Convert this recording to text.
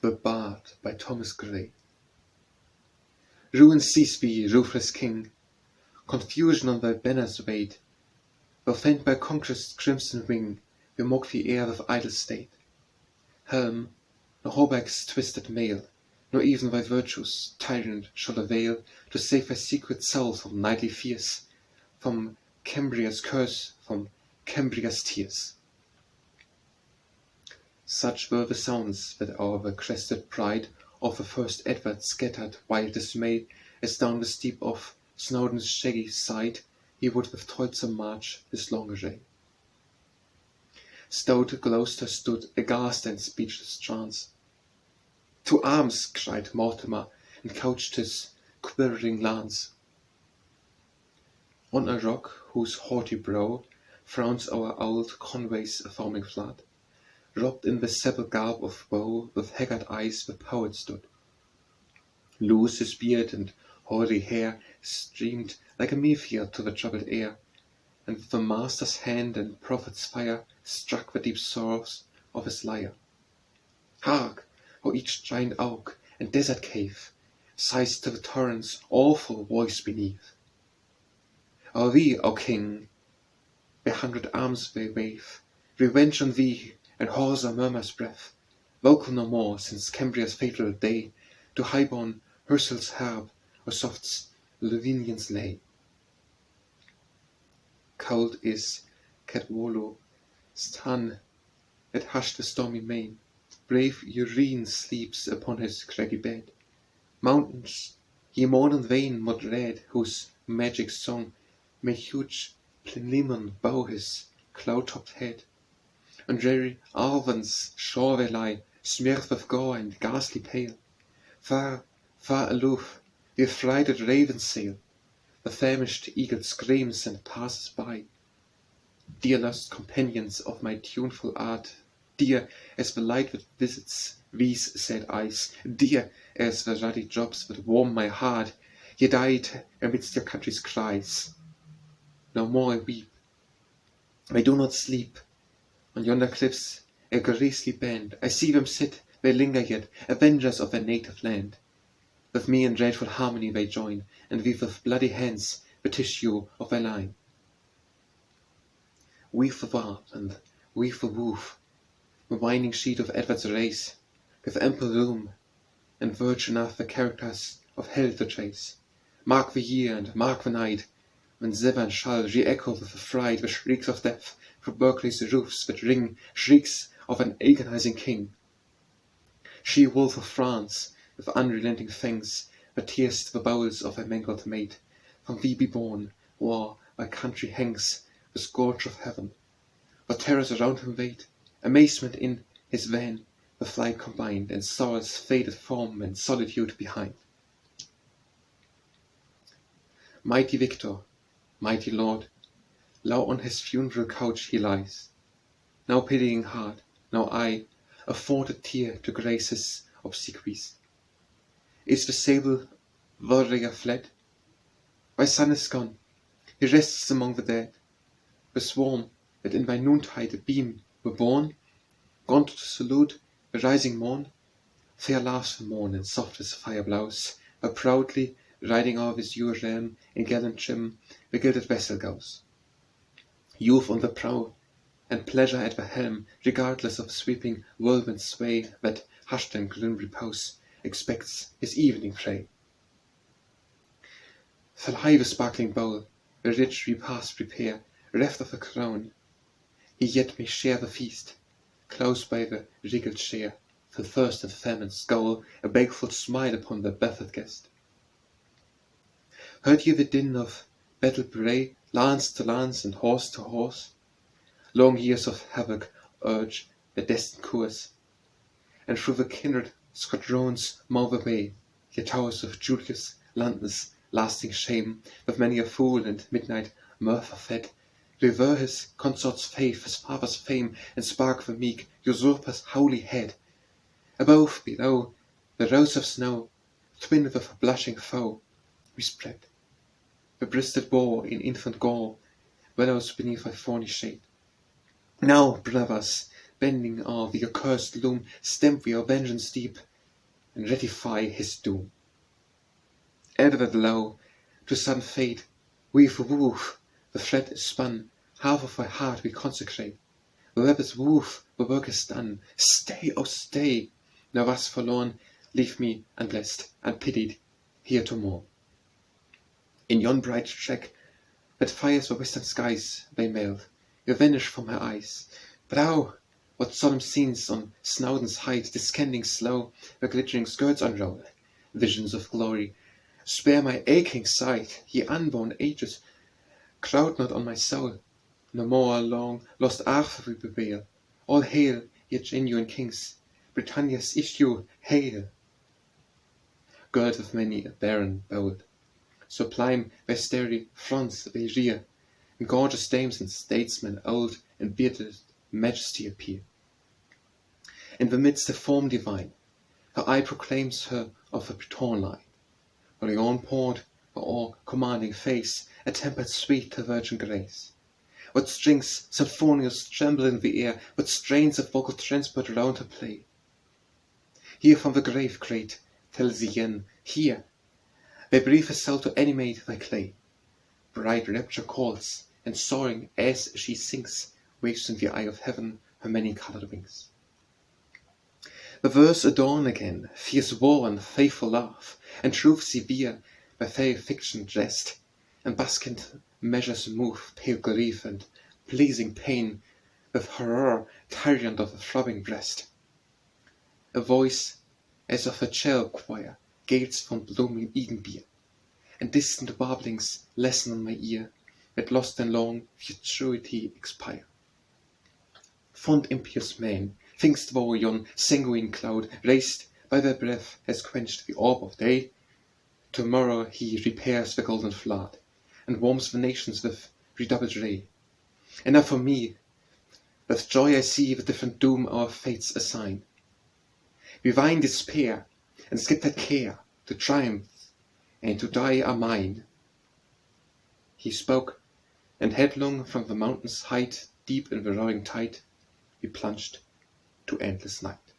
The Bard by Thomas Gray. Ruin seize thee, ruthless king, confusion on thy banners wait, thou fend by conquest's crimson wing, we mock the air of idle state. Helm, nor hauberk's twisted mail, nor even thy virtues, tyrant, shall avail to save thy secret soul from nightly fears, from Cambria's curse, from Cambria's tears. Such were the sounds that o'er the crested pride of the first Edward scattered wild dismay, as down the steep of Snowdon's shaggy side he would with toilsome march his long array. Stout Gloucester stood aghast and speechless trance. To arms! Cried Mortimer, and couched his quivering lance. On a rock whose haughty brow frowns our old Conway's foaming flood, robbed in the sable garb of woe, with haggard eyes the poet stood. Loose his beard and hoary hair streamed like a meteor to the troubled air, and with the master's hand and prophet's fire struck the deep sorrows of his lyre. Hark! How each giant oak and desert cave sighs to the torrent's awful voice beneath. O'er thee, O king, their 100 arms they wave, revenge on thee, and hoarser murmurs breath, vocal no more since Cambria's fatal day, to highborn Hersel's harp or soft Lavinian's lay. Cold is Cadwallo's tan that hushed the stormy main, brave Urine sleeps upon his craggy bed. Mountains, ye mourn in vain mud red, whose magic song may huge Plinlimmon bow his cloud-topped head. On dreary Arvan's shore they lie, smeared with gore and ghastly pale. Far, far aloof, the affrighted ravens sail, the famished eagle screams and passes by. Dear lost companions of my tuneful art, dear as the light that visits these sad eyes, dear as the ruddy drops that warm my heart, ye died amidst your country's cries. No more I weep, I do not sleep. On yonder cliffs a grisly band, I see them sit, they linger yet, avengers of their native land. With me in dreadful harmony they join, and weave with bloody hands the tissue of their line. Weave the warp and weave the woof, the winding sheet of Edward's race, with ample room and verge enough the characters of hell to trace. Mark the year and mark the night, when Severn shall re-echo with affright the shrieks of death through Berkeley's roofs that ring, shrieks of an agonizing king. She-wolf of France, with unrelenting fangs, that tears the bowels of her mangled mate, from thee be born, while my country hangs the scourge of heaven. For terrors around him wait, amazement in his van, the flight combined, and sorrow's faded form and solitude behind. Mighty Victor, mighty Lord, low on his funeral couch he lies, now pitying heart, now eye, afford a tear to grace his obsequies. Is the sable warrior fled? Thy son is gone, he rests among the dead. The swarm that in thy noontide beam were born, gone to salute the rising morn, fair laughs the morn and soft as fire blows, where proudly riding o'er his ewe realm in gallant trim the gilded vessel goes. Youth on the prow, and pleasure at the helm, regardless of sweeping whirlwind sway that, hushed in grim repose, expects his evening prey. Fill high the sparkling bowl, the rich repast prepare, reft of the crown. He yet may share the feast, close by the regal chair, fill thirst and famine's scowl, a baleful smile upon the baffled guest. Heard ye the din of battle bray, lance to lance and horse to horse? Long years of havoc urge their destined course, and through the kindred squadrons move away, ye towers of Julius, London's lasting shame, with many a fool and midnight mirth fed, revere his consort's faith, his father's fame, and spark the meek usurper's holy head. Above, below, the rows of snow, twin with a blushing foe, we spread. The breasted boar in infant gore wallows beneath thy thorny shade. Now, brothers, bending o'er the accursed loom, stamp we our vengeance deep, and ratify his doom. Ever low, to sudden fate, weave woof, the thread is spun, half of my heart we consecrate. The web is woof, the work is done. Stay, oh stay, now thus forlorn, leave me unblessed, unpitied, here to mourn. In yon bright track that fires the western skies, they melt, you vanish from her eyes. But oh, what solemn scenes on Snowdon's height, descending slow, the glittering skirts unroll, visions of glory. Spare my aching sight, ye unborn ages, crowd not on my soul. No more our long lost Arthur we bewail. All hail, ye genuine kings, Britannia's issue, hail! Girt with many a baron bold, sublime by starry fronts they rear, and gorgeous dames and statesmen old in bearded majesty appear. In the midst a form divine, her eye proclaims her of the Breton line. Her yon port, her all-commanding face, a tempered sweet to virgin grace. What strings symphonious tremble in the air, what strains of vocal transport round her play. Here from the grave great tells the yen, here, they breathe a soul to animate thy clay. Bright rapture calls, and soaring as she sings, waves in the eye of heaven her many-colored wings. The verse adorn again, fierce war and faithful love, and truth severe by fair fiction dressed, and buskint measures move pale grief and pleasing pain, with horror tyrant of the throbbing breast. A voice as of a child choir gales from blooming Edenbeer, and distant warblings lessen on my ear, that lost and long futurity expire. Fond impious man, think'st thou yon sanguine cloud, raised by thy breath, has quenched the orb of day? Tomorrow he repairs the golden flood, and warms the nations with redoubled ray. And now for me, with joy I see the different doom our fates assign. Divine despair and scattered care, to triumph and to die are mine. He spoke, and headlong from the mountain's height, deep in the roaring tide, we plunged to endless night.